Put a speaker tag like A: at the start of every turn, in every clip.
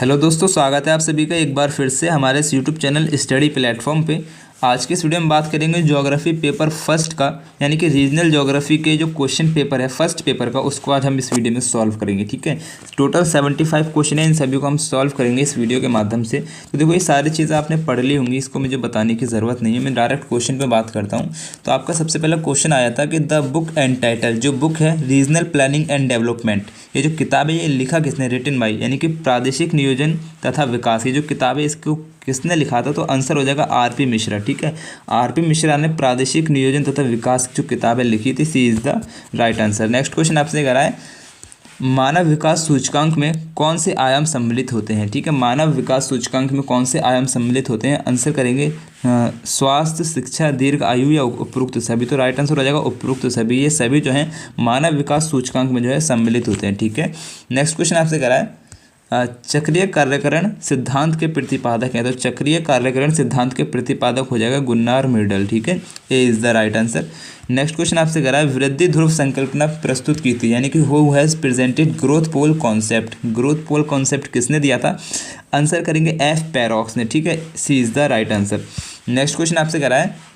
A: Hello दोस्तों, स्वागत है आप सभी का एक बार फिर से हमारे इस यूट्यूब चैनल स्टडी प्लेटफॉर्म पे। आज के इस वीडियो में बात करेंगे ज्योग्राफी पेपर फर्स्ट का, यानी कि रीजनल ज्योग्राफी के जो क्वेश्चन पेपर है फर्स्ट पेपर का, उसको आज हम इस वीडियो में सॉल्व करेंगे। ठीक है, टोटल 75 क्वेश्चन है, इन सभी को हम सॉल्व करेंगे इस वीडियो के माध्यम से। तो देखो, ये सारी चीज़ें आपने पढ़ ली होंगी, इसको मुझे बताने की ज़रूरत नहीं है, मैं डायरेक्ट क्वेश्चन पर बात करता हूँ। तो आपका सबसे पहला क्वेश्चन आया था कि द बुक एंड टाइटल, जो बुक है रीजनल प्लानिंग एंड डेवलपमेंट, ये जो किताब है ये लिखा किसने, रिटन बाई, यानी कि प्रादेशिक नियोजन तथा विकास, ये जो किताब है इसको किसने लिखा था? तो आंसर हो जाएगा आरपी मिश्रा। ठीक है, आरपी मिश्रा ने प्रादेशिक नियोजन तथा विकास की जो किताबें लिखी थी, C is the right answer. Next question आपसे करा है, मानव विकास सूचकांक में कौन से आयाम सम्मिलित होते हैं? ठीक है, मानव विकास सूचकांक में कौन से आयाम सम्मिलित होते हैं? आंसर करेंगे स्वास्थ्य, शिक्षा, दीर्घ आयु या उपरोक्त सभी। तो राइट आंसर हो जाएगा उपरोक्त सभी। ये सभी जो हैं मानव विकास सूचकांक में जो है सम्मिलित होते हैं। ठीक है, नेक्स्ट क्वेश्चन आपसे करा है, चक्रीय कार्यकरण सिद्धांत के प्रतिपादक हैं। तो चक्रीय कार्यकरण सिद्धांत के प्रतिपादक हो जाएगा गुन्नार मिर्डल। ठीक है, ए is the right answer. Next question आपसे करा है, वृद्धि ध्रुव संकल्पना प्रस्तुत की थी, यानी कि who has presented growth pole concept. Growth pole concept किसने दिया था? आंसर करेंगे एफ पैरोक्स ने। ठीक है, C is the right answer. Next question आपसे करा है,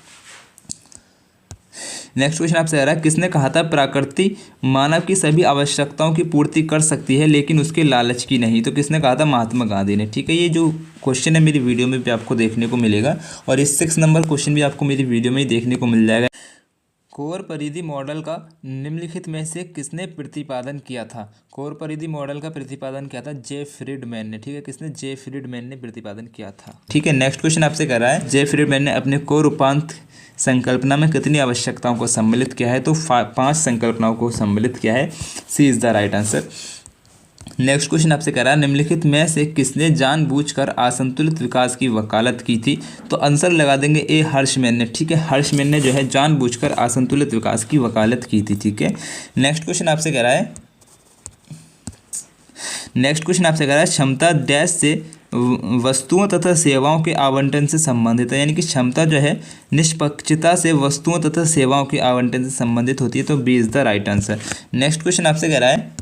A: नेक्स्ट क्वेश्चन आपसे आ रहा है, किसने कहा था प्रकृति मानव की सभी आवश्यकताओं की पूर्ति कर सकती है लेकिन उसके लालच की नहीं? तो किसने कहा था? महात्मा गांधी ने। ठीक है, ये जो क्वेश्चन है मेरी वीडियो में भी आपको देखने को मिलेगा, और इस 6 नंबर क्वेश्चन भी आपको मेरी वीडियो में ही देखने को मिल जाएगा। कोर परिधि मॉडल का निम्नलिखित में से किसने प्रतिपादन किया था? कोर परिधि मॉडल का प्रतिपादन किया था जे फ्रीडमैन ने। ठीक है, किसने? जे फ्रीडमैन ने प्रतिपादन किया था। ठीक है, नेक्स्ट क्वेश्चन आपसे कर रहा है, जे फ्रीडमैन ने अपने कोर उपांत संकल्पना में कितनी आवश्यकताओं को सम्मिलित किया है? तो 5 संकल्पनाओं को सम्मिलित किया है। C is the right answer. Next question आपसे करा, निम्नलिखित में से किसने जानबूझकर असंतुलित विकास की वकालत की थी? तो आंसर लगा देंगे ए हर्षमैन ने। ठीक है, हर्षमैन ने जो है जानबूझकर असंतुलित विकास की वकालत की थी। ठीक है, नेक्स्ट क्वेश्चन आपसे करा है, नेक्स्ट क्वेश्चन आपसे करा है, क्षमता डैश से वस्तुओं तथा सेवाओं के आवंटन से संबंधित है, यानी कि क्षमता जो है निष्पक्षता से वस्तुओं तथा सेवाओं के आवंटन से संबंधित होती है। तो B is the right answer. Next question आपसे कह रहा है,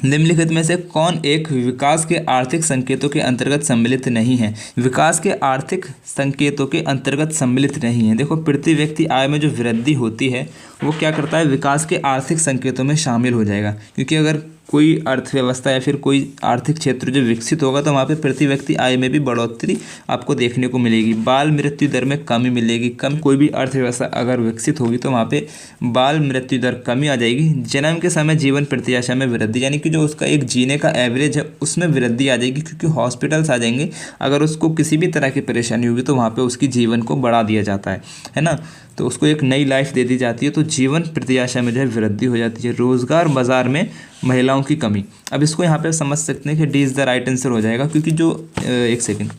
A: निम्नलिखित में से कौन एक विकास के आर्थिक संकेतों के अंतर्गत सम्मिलित नहीं है? विकास के आर्थिक संकेतों के अंतर्गत सम्मिलित नहीं है। देखो, प्रति व्यक्ति आय में जो वृद्धि होती है वो क्या करता है? विकास के आर्थिक संकेतों में शामिल हो जाएगा, क्योंकि अगर कोई अर्थव्यवस्था या फिर कोई आर्थिक क्षेत्र जो विकसित होगा तो वहाँ पे प्रति व्यक्ति आय में भी बढ़ोतरी आपको देखने को मिलेगी, बाल मृत्यु दर में कमी मिलेगी। कोई भी अर्थव्यवस्था अगर विकसित होगी तो वहाँ पे बाल मृत्यु दर कमी आ जाएगी। जन्म के समय जीवन प्रत्याशा में वृद्धि, यानी कि जो उसका एक जीने का एवरेज है उसमें वृद्धि आ जाएगी, क्योंकि हॉस्पिटल्स आ जाएंगे। अगर उसको किसी भी तरह की परेशानी होगी तो वहाँ पर उसकी जीवन को बढ़ा दिया जाता है ना, तो उसको एक नई लाइफ दे दी जाती है। तो जीवन प्रत्याशा में जो है वृद्धि हो जाती है। रोजगार बाजार में महिलाओं की कमी, अब इसको यहाँ पे समझ सकते हैं कि D is the right answer हो जाएगा, क्योंकि जो एक सेकंड,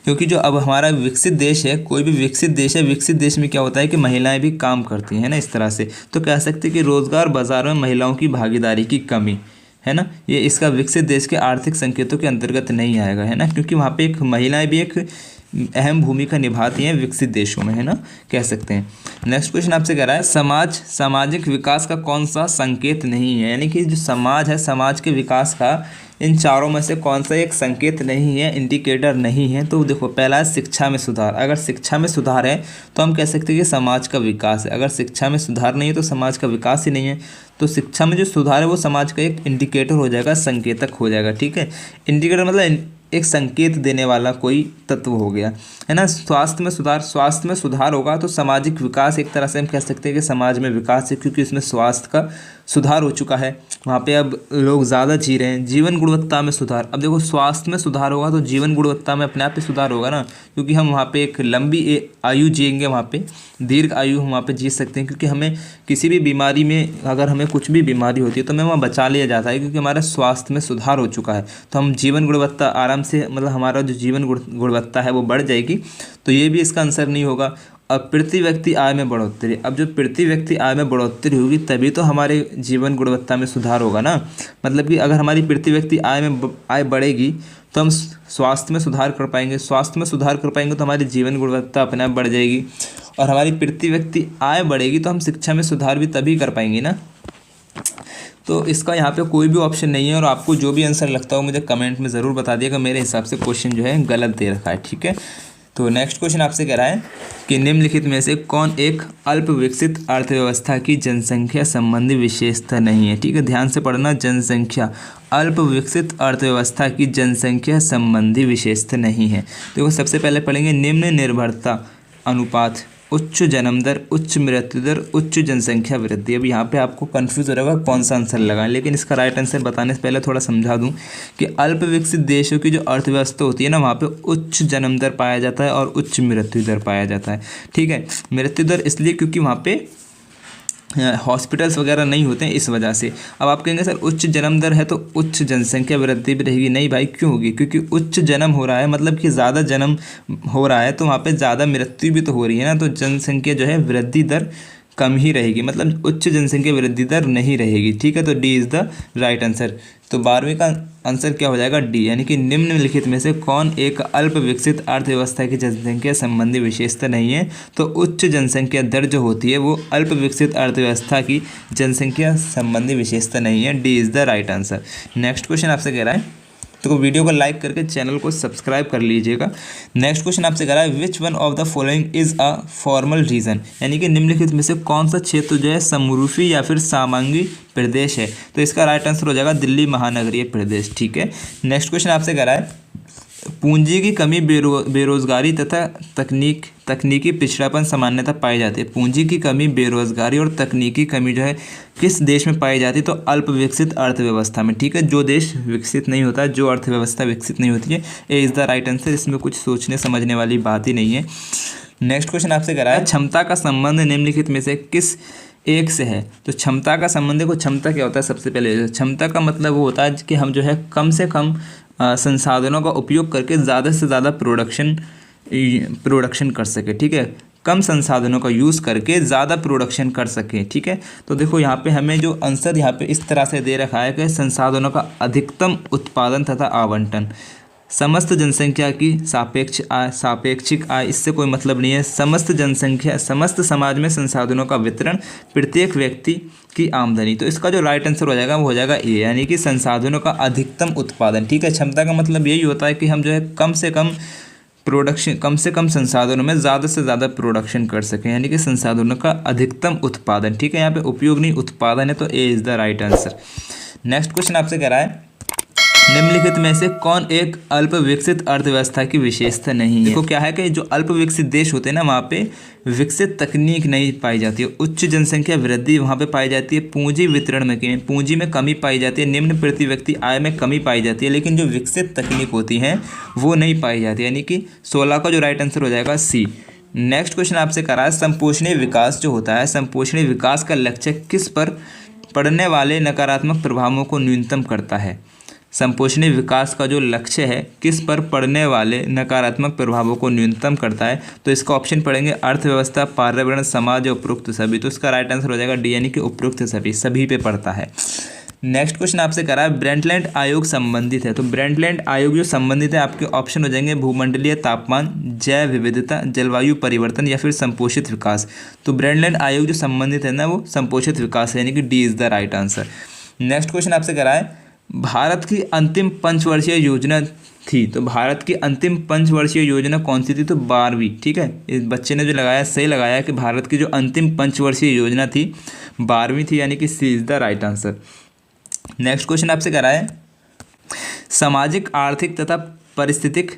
A: क्योंकि जो अब हमारा विकसित देश है, कोई भी विकसित देश है, विकसित देश में क्या होता है कि महिलाएं भी काम करती हैं ना, इस तरह से। तो कह सकते हैं कि रोजगार बाजार में महिलाओं की भागीदारी की कमी है ना, ये इसका विकसित देश के आर्थिक संकेतों के अंतर्गत नहीं आएगा, है ना, क्योंकि वहाँ पे एक महिलाएं भी एक अहम भूमिका निभाती हैं विकसित देशों में, है ना, कह सकते हैं। नेक्स्ट क्वेश्चन आपसे कह रहा है, सामाजिक विकास का कौन सा संकेत नहीं है? यानी कि जो समाज है, समाज के विकास का इन चारों में से कौन सा एक संकेत नहीं है, इंडिकेटर नहीं है? तो देखो, पहला है शिक्षा में सुधार। अगर शिक्षा में सुधार है तो हम कह सकते हैं कि समाज का विकास है। अगर शिक्षा में सुधार नहीं है तो समाज का विकास ही नहीं है। तो शिक्षा में जो सुधार है वो समाज का एक इंडिकेटर हो जाएगा, संकेतक हो जाएगा। ठीक है, इंडिकेटर मतलब एक संकेत देने वाला कोई तत्व हो गया, है ना। स्वास्थ्य में सुधार होगा तो सामाजिक विकास, एक तरह से हम कह सकते हैं कि समाज में विकास है, क्योंकि इसमें स्वास्थ्य का सुधार हो चुका है, वहाँ पे अब लोग ज़्यादा जी रहे हैं। जीवन गुणवत्ता में सुधार, अब देखो, स्वास्थ्य में सुधार होगा तो जीवन गुणवत्ता में अपने आप ही सुधार होगा ना, क्योंकि हम वहाँ पे एक लंबी आयु जिएंगे, वहाँ पे दीर्घ आयु हम वहाँ पे जी सकते हैं, क्योंकि हमें किसी भी बीमारी में, अगर हमें कुछ भी बीमारी होती है तो हमें वहाँ बचा लिया जाता है, क्योंकि हमारा स्वास्थ्य में सुधार हो चुका है। तो हम जीवन गुणवत्ता आराम से, मतलब हमारा जो जीवन गुणवत्ता है वो बढ़ जाएगी। तो ये भी इसका आंसर नहीं होगा। अब प्रति व्यक्ति आय में बढ़ोतरी, अब जो प्रति व्यक्ति आय में बढ़ोतरी होगी तभी तो हमारे जीवन गुणवत्ता में सुधार होगा ना। मतलब कि अगर हमारी प्रति व्यक्ति आय बढ़ेगी तो हम स्वास्थ्य में सुधार कर पाएंगे, स्वास्थ्य में सुधार कर पाएंगे तो हमारी जीवन गुणवत्ता अपने आप बढ़ जाएगी, और हमारी प्रति व्यक्ति आय बढ़ेगी तो हम शिक्षा में सुधार भी तभी कर पाएंगे ना। तो इसका यहाँ पे कोई भी ऑप्शन नहीं है, और आपको जो भी आंसर लगता हो मुझे कमेंट में ज़रूर बता दिएगा। मेरे हिसाब से क्वेश्चन जो है गलत दे रखा है, ठीक है। तो नेक्स्ट क्वेश्चन आपसे कह रहा है कि निम्नलिखित में से कौन एक अल्प विकसित अर्थव्यवस्था की जनसंख्या संबंधी विशेषता नहीं है, ठीक है। ध्यान से पढ़ना, जनसंख्या, अल्प विकसित अर्थव्यवस्था की जनसंख्या संबंधी विशेषता नहीं है। देखो सबसे पहले पढ़ेंगे निम्न निर्भरता अनुपात, उच्च जन्म दर, उच्च मृत्यु दर, उच्च जनसंख्या वृद्धि। अब यहाँ पे आपको कंफ्यूज हो रहा होगा कौन सा आंसर लगाएं, लेकिन इसका राइट आंसर बताने से पहले थोड़ा समझा दूं कि अल्प विकसित देशों की जो अर्थव्यवस्था होती है ना, वहाँ पे उच्च जन्म दर पाया जाता है और उच्च मृत्यु दर पाया जाता है, ठीक है। मृत्यु दर इसलिए क्योंकि वहाँ पे हॉस्पिटल्स वगैरह नहीं होते हैं, इस वजह से। अब आप कहेंगे सर उच्च जन्म दर है तो उच्च जनसंख्या वृद्धि भी रहेगी। नहीं भाई, क्यों होगी? क्योंकि उच्च जन्म हो रहा है, मतलब कि ज़्यादा जन्म हो रहा है, तो वहाँ पे ज़्यादा मृत्यु भी तो हो रही है ना, तो जनसंख्या जो है वृद्धि दर कम ही रहेगी, मतलब उच्च जनसंख्या वृद्धि दर नहीं रहेगी, ठीक है। तो D is the right answer. तो 12वीं का आंसर क्या हो जाएगा? डी, यानी कि निम्नलिखित में से कौन एक अल्प विकसित अर्थव्यवस्था की जनसंख्या संबंधी विशेषता नहीं है? तो उच्च जनसंख्या दर जो होती है वो अल्प विकसित अर्थव्यवस्था की जनसंख्या संबंधी विशेषता नहीं है। D is the right answer. Next question आपसे कह रहा है, तो वीडियो को लाइक करके चैनल को सब्सक्राइब कर लीजिएगा। नेक्स्ट क्वेश्चन आपसे कह रहा है which one of the following is a formal region, यानी कि निम्नलिखित में से कौन सा क्षेत्र जो है समरूपी या फिर सामांगी प्रदेश है? तो इसका राइट आंसर हो जाएगा दिल्ली महानगरीय प्रदेश, ठीक है। नेक्स्ट क्वेश्चन आपसे कह रहा है पूंजी की कमी, बेरोजगारी तथा तकनीकी पिछड़ापन सामान्यतः पाई जाती है। पूंजी की कमी, बेरोजगारी और तकनीकी कमी जो है किस देश में पाई जाती है? तो अल्प विकसित अर्थव्यवस्था में, ठीक है। जो देश विकसित नहीं होता, जो अर्थव्यवस्था विकसित नहीं होती है, ए इज़ द राइट आंसर। इसमें कुछ सोचने समझने वाली बात ही नहीं है। नेक्स्ट क्वेश्चन आपसे कह रहा है क्षमता का संबंध निम्नलिखित में से किस एक से है? तो क्षमता का संबंध, देखो क्षमता क्या होता है? सबसे पहले क्षमता का मतलब वो होता है कि हम जो है कम से कम संसाधनों का उपयोग करके ज़्यादा से ज़्यादा प्रोडक्शन कर सके, ठीक है। कम संसाधनों का यूज़ करके ज़्यादा प्रोडक्शन कर सके, ठीक है। तो देखो यहाँ पे हमें जो आंसर यहाँ पे इस तरह से दे रखा है कि संसाधनों का अधिकतम उत्पादन तथा आवंटन, समस्त जनसंख्या की सापेक्षिक आय, इससे कोई मतलब नहीं है। समस्त समाज में संसाधनों का वितरण, प्रत्येक व्यक्ति की आमदनी। तो इसका जो राइट आंसर हो जाएगा वो हो जाएगा ए, यानी कि संसाधनों का अधिकतम उत्पादन, ठीक है। क्षमता का मतलब यही होता है कि हम जो है कम से कम संसाधनों में ज़्यादा से ज़्यादा प्रोडक्शन कर सकें, यानी कि संसाधनों का अधिकतम उत्पादन, ठीक है। यहाँ पे उपयोग नहीं उत्पादन है, तो ए is the right answer. Next question आपसे कह रहा है निम्नलिखित में से कौन एक अल्प विकसित अर्थव्यवस्था की विशेषता नहीं है? देखो क्या है कि जो अल्प विकसित देश होते हैं ना, वहाँ पे विकसित तकनीक नहीं पाई जाती है, उच्च जनसंख्या वृद्धि वहाँ पे पाई जाती है, पूंजी वितरण में कमी, पूंजी में कमी पाई जाती है, निम्न प्रति व्यक्ति आय में कमी पाई जाती है, लेकिन जो विकसित तकनीक होती हैं वो नहीं पाई जाती, यानी कि 16 का जो राइट आंसर हो जाएगा सी। नेक्स्ट क्वेश्चन आपसे करा है संपोषणीय विकास जो होता है, संपोषणीय विकास का लक्ष्य किस पर पड़ने वाले नकारात्मक प्रभावों को न्यूनतम करता है? संपोषणीय विकास का जो लक्ष्य है किस पर पड़ने वाले नकारात्मक प्रभावों को न्यूनतम करता है? तो इसका ऑप्शन पढ़ेंगे अर्थव्यवस्था, पर्यावरण, समाज और उपरोक्त सभी। तो इसका राइट आंसर हो जाएगा डी, यानी कि उपरोक्त सभी पे पड़ता है। नेक्स्ट क्वेश्चन आपसे करा है ब्रेंटलैंड आयोग संबंधित है, तो ब्रेंटलैंड आयोग जो संबंधित है आपके ऑप्शन हो जाएंगे भूमंडलीय तापमान, जैव विविधता, जलवायु परिवर्तन या फिर संपोषित विकास। तो ब्रेंटलैंड आयोग जो संबंधित है ना वो संपोषित विकास है, यानी कि D is the right answer. Next question आपसे करा है भारत की अंतिम पंचवर्षीय योजना थी, तो भारत की अंतिम पंचवर्षीय योजना कौन सी थी? तो 12वीं, ठीक है। इस बच्चे ने जो लगाया सही लगाया कि भारत की जो अंतिम पंचवर्षीय योजना थी 12वीं थी, यानी कि C is the right answer. Next question आपसे करा है सामाजिक, आर्थिक तथा पारिस्थितिक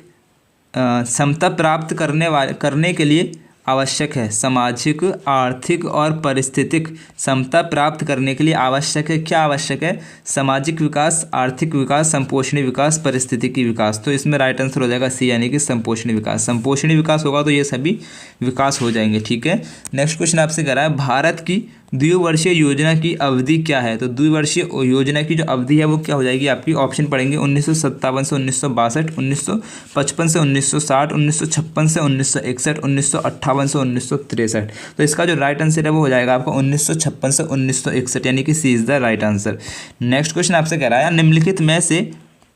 A: समता प्राप्त करने के लिए आवश्यक है। सामाजिक, आर्थिक और पारिस्थितिक समता प्राप्त करने के लिए आवश्यक है, क्या आवश्यक है? सामाजिक विकास, आर्थिक विकास, संपोषणीय विकास, पारिस्थितिकी विकास। तो इसमें राइट आंसर हो जाएगा सी, यानी कि संपोषणीय विकास। संपोषणीय विकास होगा तो ये सभी विकास हो जाएंगे, ठीक है। नेक्स्ट क्वेश्चन आपसे कह रहा है भारत की द्विवर्षीय योजना की अवधि क्या है? तो द्विवर्षीय योजना की जो अवधि है वो क्या हो जाएगी आपकी? ऑप्शन पढ़ेंगे 1957 से 1962, 1955 से 1960, 1956 से 1961, 1958 से 1963। तो इसका जो राइट आंसर है वो हो जाएगा आपका 1956 से 1961, यानी कि C is the right answer. Next question आपसे कह रहा है निम्नलिखित में से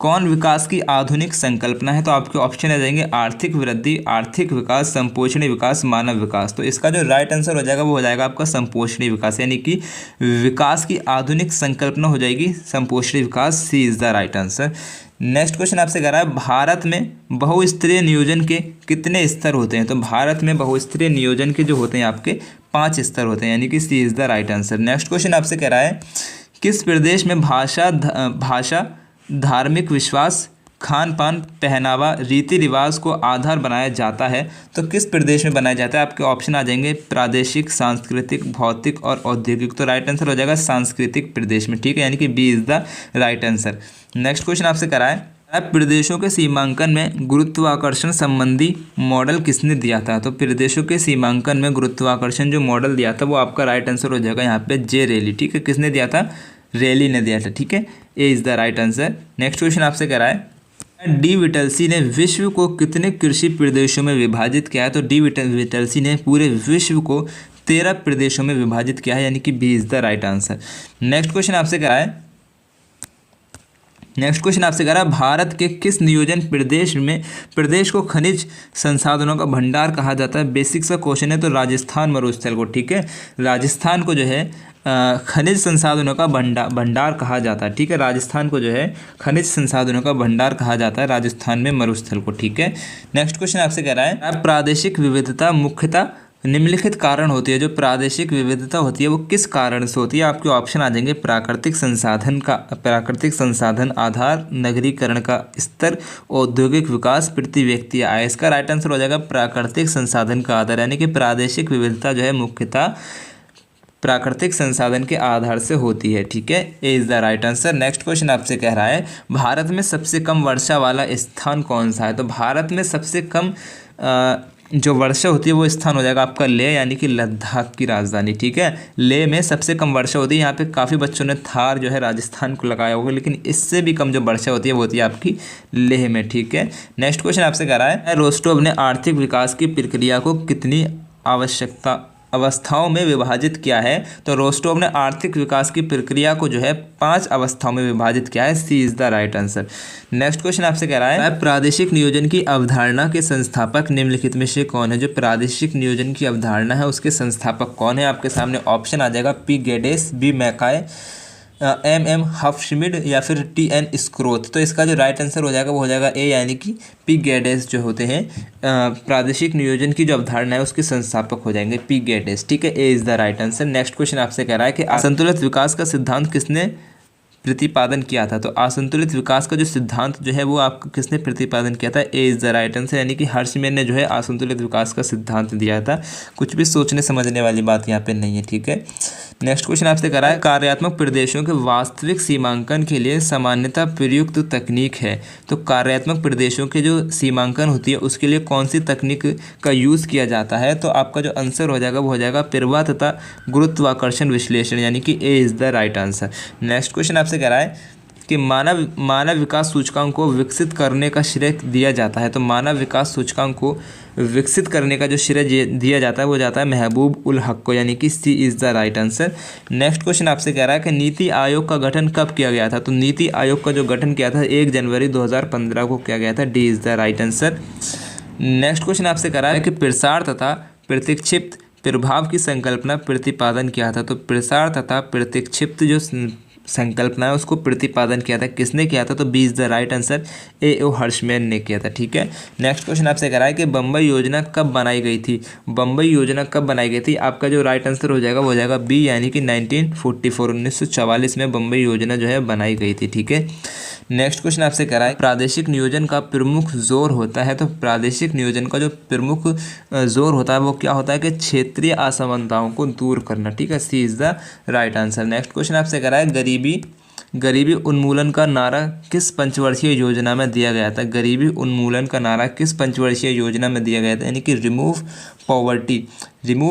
A: कौन विकास की आधुनिक संकल्पना है? तो आपके ऑप्शन आ जाएंगे आर्थिक वृद्धि, आर्थिक विकास, संपोषणीय विकास, मानव विकास। तो इसका जो राइट आंसर हो जाएगा वो हो जाएगा आपका संपोषणीय विकास, यानी कि विकास की आधुनिक संकल्पना हो जाएगी संपोषणीय विकास। C is the right answer. Next question आपसे कह रहा है भारत में बहुस्तरीय नियोजन के कितने स्तर होते हैं? तो भारत में बहुस्तरीय नियोजन के जो होते हैं आपके 5 स्तर होते हैं, यानी कि C is the right answer. Next question आपसे कह रहा है किस प्रदेश में भाषा, धार्मिक विश्वास, खान पान, पहनावा, रीति रिवाज को आधार बनाया जाता है? तो किस प्रदेश में बनाया जाता है? आपके ऑप्शन आ जाएंगे प्रादेशिक, सांस्कृतिक, भौतिक और औद्योगिक। तो राइट आंसर हो जाएगा सांस्कृतिक प्रदेश में, ठीक है, यानी कि B is the right answer. Next question आपसे करा है प्रदेशों के सीमांकन में गुरुत्वाकर्षण संबंधी मॉडल किसने दिया था? तो प्रदेशों के सीमांकन में गुरुत्वाकर्षण जो मॉडल दिया था वो आपका राइट आंसर हो जाएगा यहाँ पे जे रेली, ठीक है। किसने दिया था? रेली ने दिया था, ठीक है, A is the right answer. Next question आपसे कह रहा है डी विटलसी ने विश्व को कितने कृषि प्रदेशों में विभाजित किया है? तो डी विटलसी ने पूरे विश्व को 13 प्रदेशों में विभाजित किया है, यानी कि B is the right answer. Next question आपसे कह रहा है भारत के किस नियोजन प्रदेश को खनिज संसाधनों का भंडार कहा जाता है? बेसिक सा क्वेश्चन है, तो राजस्थान मरुस्थल को, ठीक है, राजस्थान को जो है खनिज संसाधनों का भंडार कहा जाता है, ठीक है, राजस्थान को जो है खनिज संसाधनों का भंडार कहा जाता है, राजस्थान में मरुस्थल को, ठीक है। नेक्स्ट क्वेश्चन आपसे कह रहा है प्रादेशिक विविधता मुख्यतः निम्नलिखित कारण होती है। जो प्रादेशिक विविधता होती है वो किस कारण से होती है? आपके ऑप्शन आ जाएंगे प्राकृतिक संसाधन आधार, नगरीकरण का स्तर, औद्योगिक विकास, प्रति व्यक्ति आय। इसका राइट आंसर हो जाएगा प्राकृतिक संसाधन का आधार, यानी कि प्रादेशिक विविधता जो है मुख्यतः प्राकृतिक संसाधन के आधार से होती है, ठीक है, A is the right answer. Next question आपसे कह रहा है भारत में सबसे कम वर्षा वाला स्थान कौन सा है? तो भारत में सबसे कम जो वर्षा होती है वो स्थान हो जाएगा आपका लेह, यानी कि लद्दाख की राजधानी, ठीक है, लेह में सबसे कम वर्षा होती है। यहाँ पे काफ़ी बच्चों ने थार जो है राजस्थान को लगाया होगा, लेकिन इससे भी कम जो वर्षा होती है वो होती है आपकी लेह में, ठीक है। नेक्स्ट क्वेश्चन आपसे कह रहा है रोस्टोव ने आर्थिक विकास की प्रक्रिया को कितनी अवस्थाओं में विभाजित किया है? तो रोस्टोव ने आर्थिक विकास की प्रक्रिया को जो है 5 अवस्थाओं में विभाजित किया है, C is the right answer. Next question आपसे कह रहा है प्रादेशिक नियोजन की अवधारणा के संस्थापक निम्नलिखित में से कौन है? जो प्रादेशिक नियोजन की अवधारणा है उसके संस्थापक कौन है? आपके सामने ऑप्शन आ जाएगा पी गेडेस, बी मैकाय, एम हफशिमिड या फिर टी एन स्क्रोथ। तो इसका जो राइट आंसर हो जाएगा वो हो जाएगा ए, यानी कि पी गेडेस जो होते हैं प्रादेशिक नियोजन की जो अवधारणा है उसके संस्थापक हो जाएंगे पी गेडेस, ठीक है, A is the right answer. Next question आपसे कह रहा है कि असंतुलित विकास का सिद्धांत किसने प्रतिपादन किया था? तो असंतुलित विकास का जो सिद्धांत जो है वो आपको किसने प्रतिपादन किया था? ए इज द राइट आंसर, यानी कि हर्षमेन ने जो है असंतुलित विकास का सिद्धांत दिया था। कुछ भी सोचने समझने वाली बात यहाँ पे नहीं है, ठीक है। नेक्स्ट क्वेश्चन आपसे करा है कार्यात्मक प्रदेशों के वास्तविक सीमांकन के लिए सामान्यतः प्रयुक्त तकनीक है। तो कार्यात्मक प्रदेशों के जो सीमांकन होती है उसके लिए कौन सी तकनीक का यूज़ किया जाता है? तो आपका जो आंसर हो जाएगा वो हो जाएगा प्रवाह तथा गुरुत्वाकर्षण विश्लेषण, यानी कि ए is the right answer. Next question आपसे कह रहा है कि मानव विकास सूचकांक को विकसित करने का श्रेय दिया जाता है। तो मानव विकास सूचकांक को विकसित करने का जो श्रेय दिया जाता है वो जाता है महबूब उल हक को, यानी कि C is the right answer. Next question आपसे कह रहा है कि नीति आयोग का गठन कब किया गया था? तो नीति आयोग का जो गठन किया था 1 जनवरी 2015 को किया गया था, D is the right answer. Next question आपसे कह रहा है कि प्रसार तथा प्रत्यक्षिप्त प्रभाव की संकल्पना प्रतिपादन किया था। तो प्रसार तथा प्रत्यक्षिप्त जो संकल्पना है उसको प्रतिपादन किया था, किसने किया था? तो B is the right answer, A O Hirschman ने किया था, ठीक है। नेक्स्ट क्वेश्चन आपसे कह रहा है कि बम्बई योजना कब बनाई गई थी? बम्बई योजना कब बनाई गई थी? आपका जो राइट आंसर हो जाएगा वो हो जाएगा बी, यानी कि 1944 में बम्बई योजना जो है बनाई गई थी, ठीक है। नेक्स्ट क्वेश्चन आपसे कह रहा है प्रादेशिक नियोजन का प्रमुख जोर होता है। तो प्रादेशिक नियोजन का जो प्रमुख जोर होता है वो क्या होता है? कि क्षेत्रीय असमानताओं को दूर करना, ठीक है, C is the right answer. Next question आपसे कह रहा है गरीबी उन्मूलन का नारा किस पंचवर्षीय योजना में दिया गया था? गरीबी उन्मूलन का नारा किस पंचवर्षीय योजना में दिया गया था? यानी कि रिमूव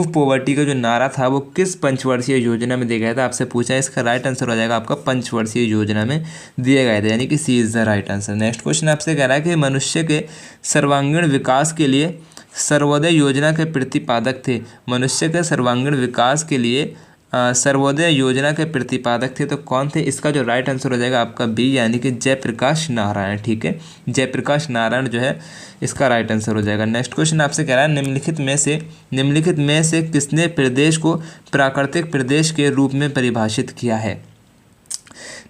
A: पॉवर्टी का जो नारा था वो किस पंचवर्षीय योजना में दिया गया था? आपसे पूछा है, इसका राइट आंसर हो जाएगा आपका पंचवर्षीय योजना में दिया गया था, यानी कि C is the right answer. Next question आपसे कह रहा है कि मनुष्य के सर्वांगीण विकास के लिए सर्वोदय योजना के प्रतिपादक थे। मनुष्य के सर्वांगीण विकास के लिए सर्वोदय योजना के प्रतिपादक थे, तो कौन थे? इसका जो राइट आंसर हो जाएगा आपका बी, यानी कि जयप्रकाश नारायण। ठीक है, जयप्रकाश नारायण जो है इसका राइट आंसर हो जाएगा। नेक्स्ट क्वेश्चन आपसे कह रहा है निम्नलिखित में से किसने प्रदेश को प्राकृतिक प्रदेश के रूप में परिभाषित किया है?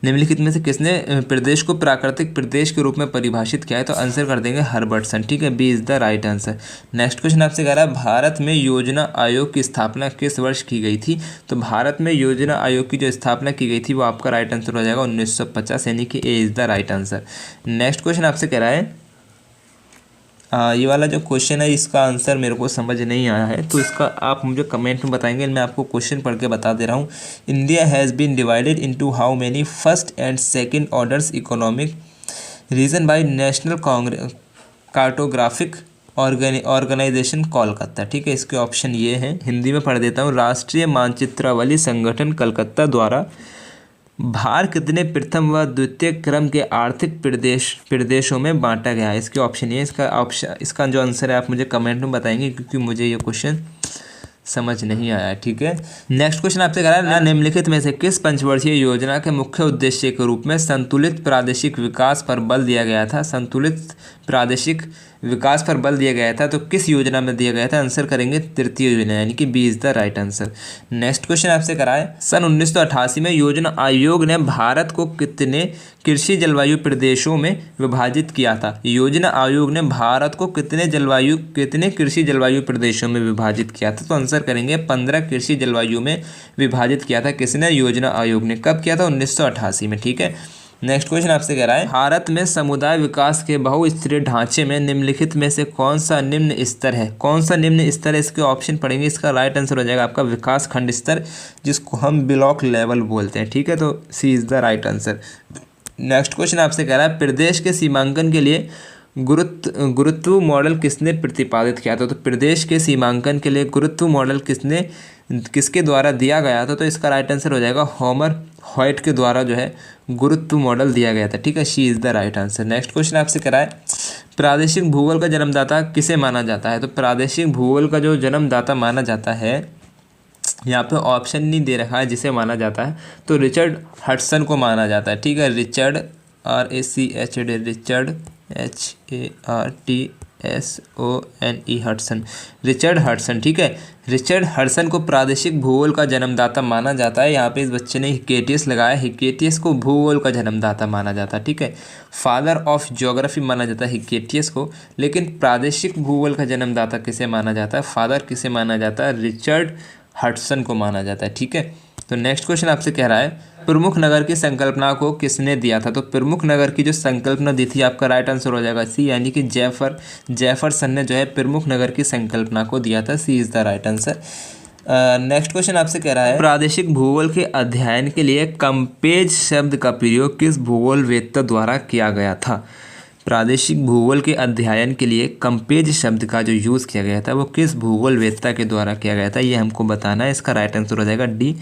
A: निम्नलिखित में से किसने प्रदेश को प्राकृतिक प्रदेश के रूप में परिभाषित किया है? तो आंसर कर देंगे हर्बर्टसन। ठीक है, B is the right answer. Next question आपसे कह रहा है भारत में योजना आयोग की स्थापना किस वर्ष की गई थी? तो भारत में योजना आयोग की जो स्थापना की गई थी वो आपका राइट आंसर हो जाएगा 1950, यानी कि A is the right answer. Next question आपसे कह रहा है ये वाला जो क्वेश्चन है इसका आंसर मेरे को समझ नहीं आया है, तो इसका आप मुझे कमेंट में बताएंगे। मैं आपको क्वेश्चन पढ़ के बता दे रहा हूँ। India has been divided into how many first and second orders economic region by national cartographic organisation Kolkata. ठीक है, इसके ऑप्शन ये हैं, हिंदी में पढ़ देता हूँ। राष्ट्रीय मानचित्रावली संगठन कलकत्ता द्वारा भार कितने प्रथम व द्वितीय क्रम के आर्थिक प्रदेशों में बांटा गया है? इसके ऑप्शन ये, इसका जो आंसर है आप मुझे कमेंट में बताएंगे, क्योंकि मुझे ये क्वेश्चन समझ नहीं आया। ठीक है, नेक्स्ट क्वेश्चन आपसे कह रहा है निम्नलिखित में से किस पंचवर्षीय योजना के मुख्य उद्देश्य के रूप में संतुलित प्रादेशिक विकास पर बल दिया गया था? संतुलित प्रादेशिक विकास पर बल दिया गया था, तो किस योजना में दिया गया था? आंसर करेंगे तृतीय योजना, यानी कि B is the right answer. Next question आपसे कराए सन 1988 में योजना आयोग ने भारत को कितने कृषि जलवायु प्रदेशों में विभाजित किया था? योजना आयोग ने भारत को कितने कृषि जलवायु प्रदेशों में विभाजित किया था? तो आंसर करेंगे 15 कृषि जलवायु में विभाजित किया था। किसने? योजना आयोग ने। कब किया था? 1988 में। ठीक है, नेक्स्ट क्वेश्चन आपसे कह रहा है भारत में समुदाय विकास के बहुस्तरीय ढांचे में निम्नलिखित में से कौन सा निम्न स्तर है? कौन सा निम्न स्तर है? इसके ऑप्शन पढ़ेंगे। इसका राइट आंसर हो जाएगा आपका विकास खंड स्तर, जिसको हम ब्लॉक लेवल बोलते हैं। ठीक है, तो C is the right answer. Next question आपसे कह रहा है प्रदेश के सीमांकन के लिए गुरुत्व मॉडल किसने प्रतिपादित किया था? तो प्रदेश के सीमांकन के लिए गुरुत्व मॉडल किसके द्वारा दिया गया था? तो इसका राइट आंसर हो जाएगा होमर हॉयट के द्वारा जो है गुरुत्व मॉडल दिया गया था। ठीक है, she is the right answer. Next question आपसे कह रहा है प्रादेशिक भूगोल का जन्मदाता किसे माना जाता है? तो प्रादेशिक भूगोल का जो जन्मदाता माना जाता है, यहाँ पे ऑप्शन नहीं दे रखा है जिसे माना जाता है, तो रिचर्ड हडसन को माना जाता है। ठीक है, Richard RACHD Richard HARTSONE Hudson, Richard Hudson. ठीक है, रिचर्ड हडसन को प्रादेशिक भूगोल का जन्मदाता माना जाता है। यहाँ पे इस बच्चे ने हिकेटियस लगाया, हिकेटियस को भूगोल का जन्मदाता माना जाता है। ठीक है, फादर ऑफ ज्योग्राफी माना जाता है हिकेटियस को, लेकिन प्रादेशिक भूगोल का जन्मदाता किसे माना जाता है? फादर किसे माना जाता है? रिचर्ड हडसन को माना जाता है। ठीक है, तो नेक्स्ट क्वेश्चन आपसे कह रहा है प्रमुख नगर की संकल्पना को किसने दिया था? तो प्रमुख नगर की जो संकल्पना दी थी, आपका राइट आंसर हो जाएगा सी, यानी कि जेफरसन ने जो है प्रमुख नगर की संकल्पना को दिया था। C is the right answer. Next question आपसे कह रहा है प्रादेशिक भूगोल के अध्ययन के लिए कंपेज शब्द का प्रयोग किस भूगोलवेत्ता द्वारा किया गया था? प्रादेशिक भूगोल के अध्ययन के लिए कंपेज शब्द का जो यूज़ किया गया था वो किस भूगोलवेत्ता के द्वारा किया गया था, ये हमको बताना है। इसका राइट आंसर हो जाएगा डी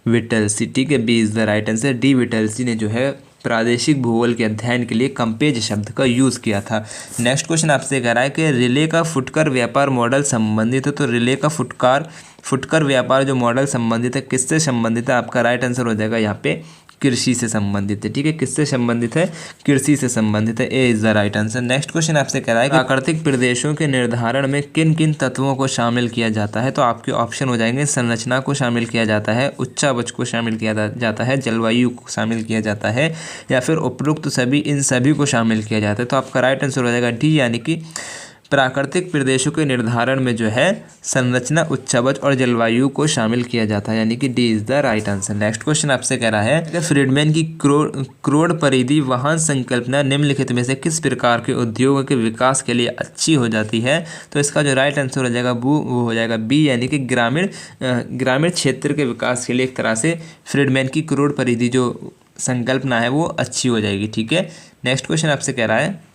A: विटलसी। ठीक है, B is the right answer. D Whittlesey ने जो है प्रादेशिक भूगोल के अध्ययन के लिए कंपेज शब्द का यूज़ किया था। नेक्स्ट क्वेश्चन आपसे कह रहा है कि रिले का फुटकर व्यापार मॉडल संबंधित है। तो रिले का फुटकर व्यापार जो मॉडल संबंधित है, किससे संबंधित है? आपका राइट आंसर हो जाएगा यहाँ पे कृषि से संबंधित है। ठीक है, किससे संबंधित है? कृषि से संबंधित है। A is the right answer. Next question आपसे कह रहा है प्राकृतिक प्रदेशों के निर्धारण में किन किन तत्वों को शामिल किया जाता है? तो आपके ऑप्शन हो जाएंगे संरचना को शामिल किया जाता है, उच्चावच को शामिल किया जाता है, जलवायु को शामिल किया जाता है, या फिर उपरोक्त इन सभी को शामिल किया जाता है। तो आपका राइट आंसर हो जाएगा डी, यानी कि प्राकृतिक प्रदेशों के निर्धारण में जो है संरचना, उच्चावच और जलवायु को शामिल किया जाता है, यानी कि D is the right answer. Next question आपसे कह रहा है फ्रीडमैन की करोड़ परिधि वाहन संकल्पना निम्नलिखित में से किस प्रकार के उद्योगों के विकास के लिए अच्छी हो जाती है? तो इसका जो राइट आंसर हो जाएगा वो हो जाएगा बी, यानी कि ग्रामीण क्षेत्र के विकास के लिए एक तरह से फ्रीडमैन की करोड़ परिधि जो संकल्पना है वो अच्छी हो जाएगी। ठीक है, नेक्स्ट क्वेश्चन आपसे कह रहा है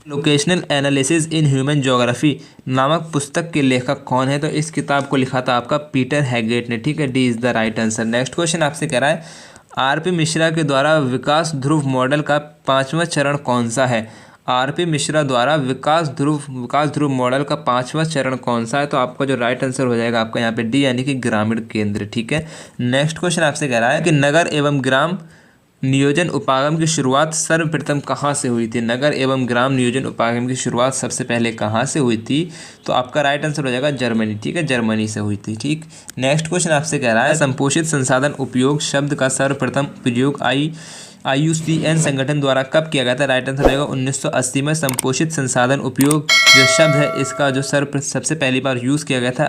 A: locational analysis in human geography नामक पुस्तक के लेखक कौन है? तो इस किताब को लिखा था आपका पीटर हैगेट ने। ठीक है, D is the right answer. Next question आपसे कह रहा है RP मिश्रा के द्वारा विकास ध्रुव मॉडल का 5वां चरण कौन सा है? आरपी मिश्रा द्वारा विकास ध्रुव मॉडल का 5वां चरण कौन सा है? तो आपका जो राइट आंसर हो जाएगा आपका यहाँ पे डी यानी कि ग्रामीण केंद्र। ठीक है, नेक्स्ट क्वेश्चन आपसे कह रहा है कि नगर एवं ग्राम नियोजन उपागम की शुरुआत सर्वप्रथम कहाँ से हुई थी? नगर एवं ग्राम नियोजन उपागम की शुरुआत सबसे पहले कहाँ से हुई थी? तो आपका राइट आंसर हो जाएगा जर्मनी। ठीक है, जर्मनी से हुई थी। ठीक, नेक्स्ट क्वेश्चन आपसे कह रहा है संपोषित संसाधन उपयोग शब्द का सर्वप्रथम प्रयोग IUCN संगठन द्वारा कब किया गया था? राइट आंसर रहेगा 1980 में। संपोषित संसाधन उपयोग जो शब्द है इसका जो सबसे पहली बार यूज़ किया गया था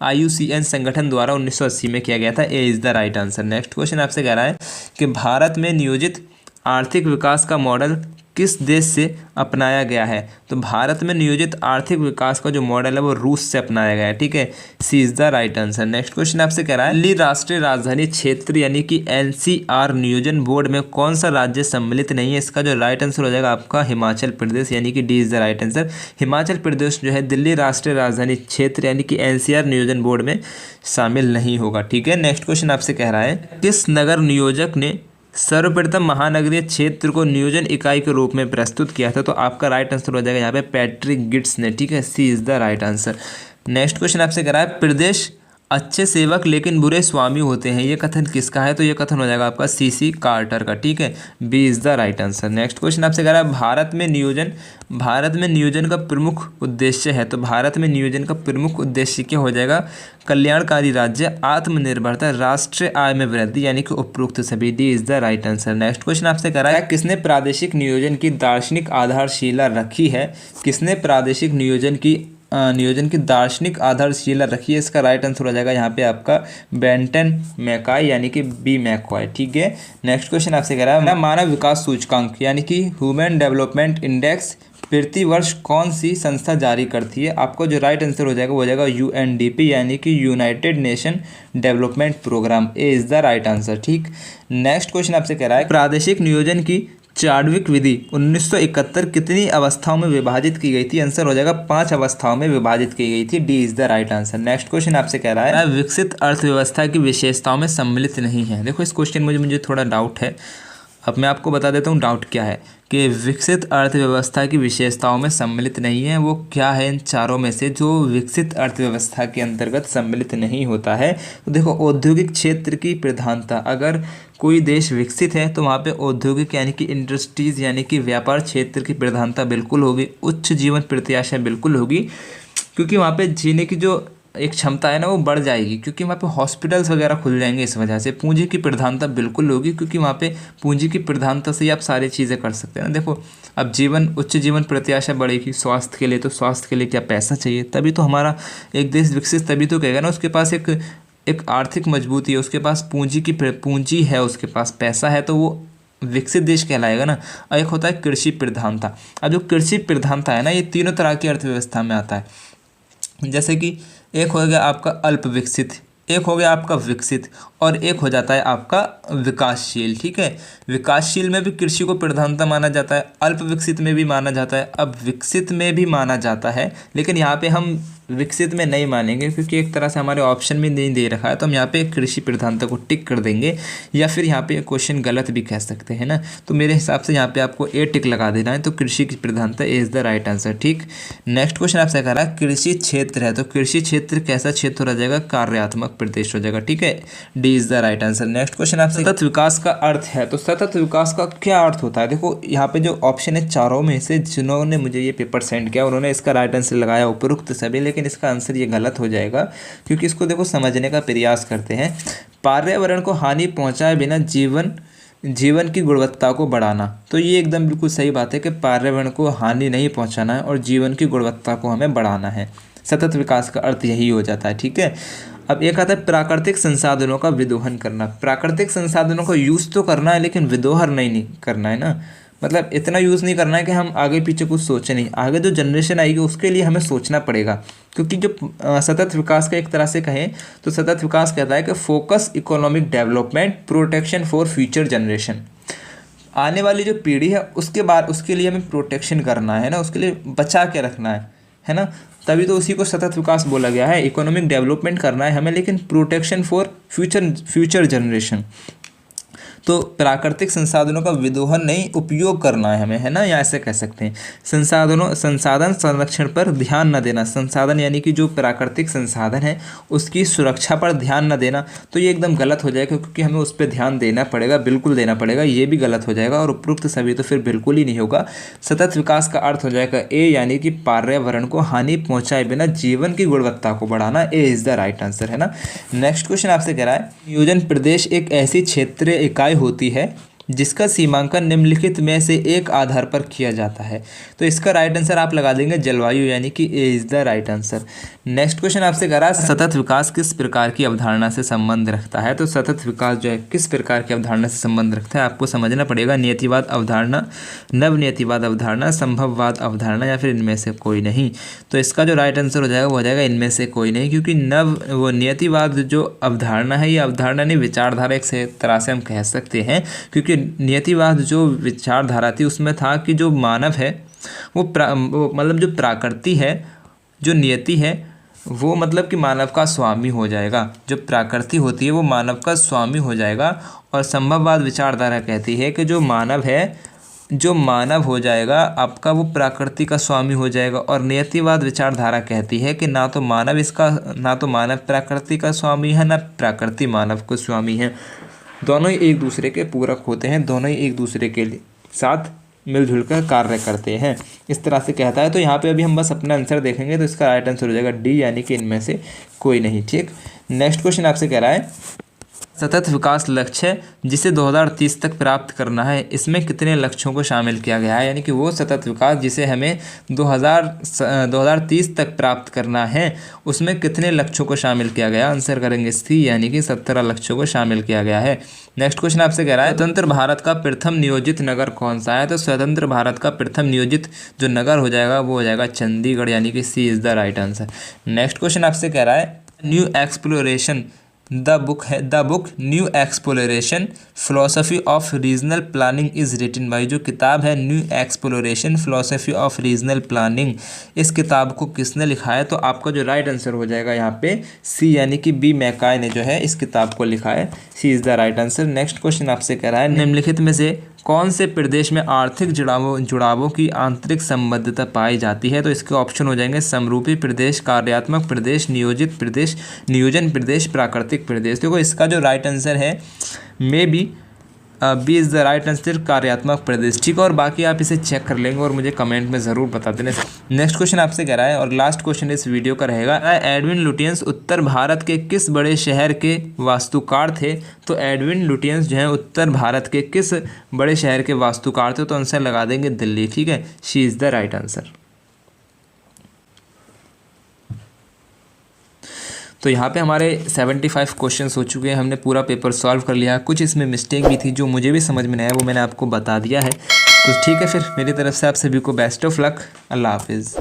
A: IUCN संगठन द्वारा 1980 में किया गया था। ए is the right answer. Next question आपसे कह रहा है कि भारत में नियोजित आर्थिक विकास का मॉडल किस देश से अपनाया गया है? तो भारत में नियोजित आर्थिक विकास का जो मॉडल है वो रूस से अपनाया गया है। ठीक है, C is the right answer. Next question आपसे कह रहा है दिल्ली राष्ट्रीय राजधानी क्षेत्र यानी कि NCR नियोजन बोर्ड में कौन सा राज्य सम्मिलित नहीं है? इसका जो राइट आंसर हो जाएगा आपका हिमाचल प्रदेश यानी कि D is the right answer. Himachal Pradesh जो है दिल्ली राष्ट्रीय राजधानी क्षेत्र यानी कि NCR नियोजन बोर्ड में शामिल नहीं होगा। ठीक है, नेक्स्ट क्वेश्चन आपसे कह रहा है किस नगर नियोजक ने सर्वप्रथम महानगरीय क्षेत्र को नियोजन इकाई के रूप में प्रस्तुत किया था? तो आपका राइट आंसर हो जाएगा यहाँ पे पैट्रिक गिट्स ने। ठीक है, C is the right answer. Next question आपसे कह रहा है प्रदेश अच्छे सेवक लेकिन बुरे स्वामी होते हैं, ये कथन किसका है? तो ये कथन हो जाएगा आपका CC कार्टर का। ठीक है, B is the right answer. Next question आपसे कह रहा है भारत में नियोजन का प्रमुख उद्देश्य है। तो भारत में नियोजन का प्रमुख उद्देश्य क्या हो जाएगा? कल्याणकारी राज्य, आत्मनिर्भरता, राष्ट्रीय आय में वृद्धि यानी कि उपरोक्त सभी। D is the right answer. Next question आपसे कह रहा है किसने प्रादेशिक नियोजन की दार्शनिक आधारशिला रखी है? किसने प्रादेशिक नियोजन की दार्शनिक आधारशिला रखी है? इसका राइट आंसर हो जाएगा यहाँ पे आपका बेंटन मैकाई यानी कि बी मैकॉय। ठीक है, नेक्स्ट क्वेश्चन आपसे कह रहा है मानव विकास सूचकांक यानी कि ह्यूमन डेवलपमेंट इंडेक्स प्रति वर्ष कौन सी संस्था जारी करती है? आपको जो राइट आंसर हो जाएगा वो हो जाएगा UNDP यानी कि united nation development programme. A is the right answer. ठीक, नेक्स्ट क्वेश्चन आपसे कह रहा है प्रादेशिक नियोजन की चार्डविक विधि 1971 कितनी अवस्थाओं में विभाजित की गई थी? आंसर हो जाएगा 5 अवस्थाओं में विभाजित की गई थी। D is the right answer. Next question आपसे कह रहा है विकसित अर्थव्यवस्था की विशेषताओं में सम्मिलित नहीं है। देखो इस क्वेश्चन में मुझे थोड़ा डाउट है, अब मैं आपको बता देता हूँ डाउट क्या है कि विकसित अर्थव्यवस्था की विशेषताओं में सम्मिलित नहीं है। वो क्या है इन चारों में से जो विकसित अर्थव्यवस्था के अंतर्गत सम्मिलित नहीं होता है? तो देखो औद्योगिक क्षेत्र की प्रधानता, अगर कोई देश विकसित है तो वहाँ पे औद्योगिक यानी कि इंडस्ट्रीज़ यानी कि व्यापार क्षेत्र की प्रधानता बिल्कुल होगी, उच्च जीवन प्रत्याशा बिल्कुल होगी, क्योंकि वहाँ पे जीने की जो एक क्षमता है ना वो बढ़ जाएगी, क्योंकि वहाँ पे हॉस्पिटल्स वगैरह खुल जाएंगे। इस वजह से पूंजी की प्रधानता बिल्कुल होगी, क्योंकि वहाँ पे पूंजी की प्रधानता से ही आप सारी चीज़ें कर सकते हैं ना। देखो अब उच्च जीवन प्रत्याशा बढ़ेगी, स्वास्थ्य के लिए, तो स्वास्थ्य के लिए क्या पैसा चाहिए? तभी तो हमारा एक देश विकसित तभी तो कहेगा ना, उसके पास एक आर्थिक मजबूती है, उसके पास पूंजी है, उसके पास पैसा है, तो वो विकसित देश कहलाएगा ना। और एक होता है कृषि प्रधानता। अब जो कृषि प्रधानता है ना ये तीनों तरह की अर्थव्यवस्था में आता है। जैसे कि एक हो गया आपका अल्प विकसित, एक हो गया आपका विकसित, और एक हो जाता है आपका विकासशील। ठीक है, विकासशील में भी कृषि को प्रधानता माना जाता है, अल्प विकसित में भी माना जाता है, अब विकसित में भी माना जाता है, लेकिन यहाँ पे हम विकसित में नहीं मानेंगे क्योंकि एक तरह से हमारे ऑप्शन में नहीं दे रखा है, तो हम यहाँ पे कृषि प्रधानता को टिक कर देंगे, या फिर यहाँ पे क्वेश्चन गलत भी कह सकते हैं ना। तो मेरे हिसाब से यहाँ पे आपको ए टिक लगा देना है, तो कृषि की प्रधानता इज द राइट आंसर। ठीक, नेक्स्ट क्वेश्चन आपसे कह रहा है कृषि क्षेत्र है, तो कृषि क्षेत्र कैसा क्षेत्र हो जाएगा? कार्यात्मक प्रदेश हो जाएगा। ठीक है, D is the right answer. Next question आपसे सतत विकास का अर्थ है, तो सतत विकास का क्या अर्थ होता है? देखो यहाँ पे जो ऑप्शन है चारों में से जिन्होंने मुझे ये पेपर सेंड किया उन्होंने इसका राइट आंसर लगाया उपरोक्त सभी, लेकिन इसका आंसर ये गलत हो जाएगा, क्योंकि इसको देखो समझने का प्रयास करते हैं। पर्यावरण को हानि पहुंचाए बिना जीवन की गुणवत्ता को बढ़ाना, तो ये एकदम बिल्कुल सही बात है कि पर्यावरण को हानि नहीं पहुंचाना है और जीवन की गुणवत्ता को हमें बढ़ाना है। सतत विकास का अर्थ यही हो जाता है। ठीक है, अब एक आता है प्राकृतिक संसाधनों का विदोहन करना। प्राकृतिक संसाधनों का यूज़ तो करना है लेकिन विदोहन नहीं करना है ना, मतलब इतना यूज़ नहीं करना है कि हम आगे पीछे कुछ सोचें नहीं, आगे जो जनरेशन आएगी उसके लिए हमें सोचना पड़ेगा। क्योंकि जो सतत विकास का एक तरह से कहें तो सतत विकास कहता है कि focus economic development protection for future generation, आने वाली जो पीढ़ी है उसके बाद उसके लिए हमें प्रोटेक्शन करना है ना, उसके लिए बचा के रखना है ना, तभी तो उसी को सतत विकास बोला गया है। इकोनॉमिक डेवलपमेंट करना है हमें, लेकिन प्रोटेक्शन फॉर फ्यूचर जनरेशन, तो प्राकृतिक संसाधनों का विदोहन नहीं, उपयोग करना है हमें, है ना, या ऐसे कह सकते हैं। संसाधन संरक्षण पर ध्यान न देना, संसाधन यानी कि जो प्राकृतिक संसाधन है उसकी सुरक्षा पर ध्यान न देना, तो ये एकदम गलत हो जाएगा, क्योंकि हमें उस पर ध्यान देना पड़ेगा, बिल्कुल देना पड़ेगा, ये भी गलत हो जाएगा। और उपरोक्त सभी तो फिर बिल्कुल ही नहीं होगा। सतत विकास का अर्थ हो जाएगा ए, यानी कि पर्यावरण को हानि पहुंचाए बिना जीवन की गुणवत्ता को बढ़ाना। ए इज द राइट आंसर, है ना। नेक्स्ट क्वेश्चन आपसे कह रहा है, नियोजन प्रदेश एक ऐसी क्षेत्रीय इकाई होती है जिसका सीमांकन निम्नलिखित में से एक आधार पर किया जाता है। तो इसका राइट आंसर आप लगा देंगे जलवायु, यानी कि A is the right answer. Next question आपसे कह रहा है, सतत विकास किस प्रकार की अवधारणा से संबंध रखता है। तो सतत विकास जो है किस प्रकार की अवधारणा से संबंध रखता है, आपको समझना पड़ेगा। नियतिवाद अवधारणा, नवनियतिवाद अवधारणा, संभववाद अवधारणा, या फिर इनमें से कोई नहीं। तो इसका जो राइट आंसर हो जाएगा वो हो जाएगा इनमें से कोई नहीं, क्योंकि नियतिवाद जो अवधारणा है, ये अवधारणा नहीं विचारधारा एक से तरह से हम कह सकते हैं, क्योंकि नियतिवाद जो विचारधारा थी उसमें था कि जो मानव है वो मतलब जो प्रकृति है, जो नियति है वो मतलब कि मानव का स्वामी हो जाएगा। जो प्रकृति होती है वो मानव का स्वामी हो जाएगा। और संभववाद विचारधारा कहती है कि जो मानव है, जो मानव हो जाएगा आपका, वो प्रकृति का स्वामी हो जाएगा। और नियतिवाद विचारधारा कहती है कि ना तो मानव प्रकृति का स्वामी है, ना प्रकृति मानव को स्वामी है। दोनों ही एक दूसरे के पूरक होते हैं, दोनों ही एक दूसरे के साथ मिलजुल कर कार्य करते हैं, इस तरह से कहता है। तो यहाँ पे अभी हम बस अपना आंसर देखेंगे, तो इसका राइट आंसर हो जाएगा डी, यानी कि इनमें से कोई नहीं। ठीक, नेक्स्ट क्वेश्चन आपसे कह रहा है, सतत विकास लक्ष्य जिसे 2030 तक प्राप्त करना है, इसमें कितने लक्ष्यों को शामिल किया गया है। यानी कि वो सतत विकास जिसे हमें 2030 तक प्राप्त करना है, उसमें कितने लक्ष्यों को शामिल किया गया। आंसर करेंगे सी, यानी कि 17 लक्ष्यों को शामिल किया गया है। नेक्स्ट क्वेश्चन आपसे कह रहा है, स्वतंत्र भारत का प्रथम नियोजित नगर कौन सा है। तो स्वतंत्र भारत का प्रथम नियोजित जो नगर हो जाएगा वो हो जाएगा चंडीगढ़, यानी कि C is the right answer. Next question आपसे कह रहा है, new exploration the book new exploration philosophy of regional planning is written by. जो किताब है new exploration philosophy of regional planning, इस किताब को किसने लिखा है। तो आपका जो राइट आंसर हो जाएगा यहाँ पे सी, यानी कि बी मैकाय ने जो है इस किताब को लिखा है। C is the right answer. Next question आपसे कह रहा है, निम्नलिखित में से कौन से प्रदेश में आर्थिक जुड़ावों की आंतरिक संबद्धता पाई जाती है। तो इसके ऑप्शन हो जाएंगे समरूपी प्रदेश, कार्यात्मक प्रदेश, नियोजित प्रदेश, नियोजन प्रदेश, प्राकृतिक प्रदेश। देखो इसका जो राइट आंसर है may be B is the right answer, कार्यात्मक प्रदेश। ठीक है, और बाकी आप इसे चेक कर लेंगे और मुझे कमेंट में ज़रूर बता देना। नेक्स्ट क्वेश्चन आपसे कह रहा है और लास्ट क्वेश्चन इस वीडियो का रहेगा, एडविन लुटियंस उत्तर भारत के किस बड़े शहर के वास्तुकार थे। तो एडविन लुटियंस जो है उत्तर भारत के किस बड़े शहर के वास्तुकार थे। तो आंसर लगा देंगे दिल्ली। ठीक है, she is the right answer. तो यहाँ पे हमारे 75 क्वेश्चंस हो चुके हैं, हमने पूरा पेपर सॉल्व कर लिया। कुछ इसमें मिस्टेक भी थी जो मुझे भी समझ में नहीं आया, वो मैंने आपको बता दिया है। तो ठीक है, फिर मेरी तरफ से आप सभी को बेस्ट ऑफ लक। अल्लाह हाफिज़।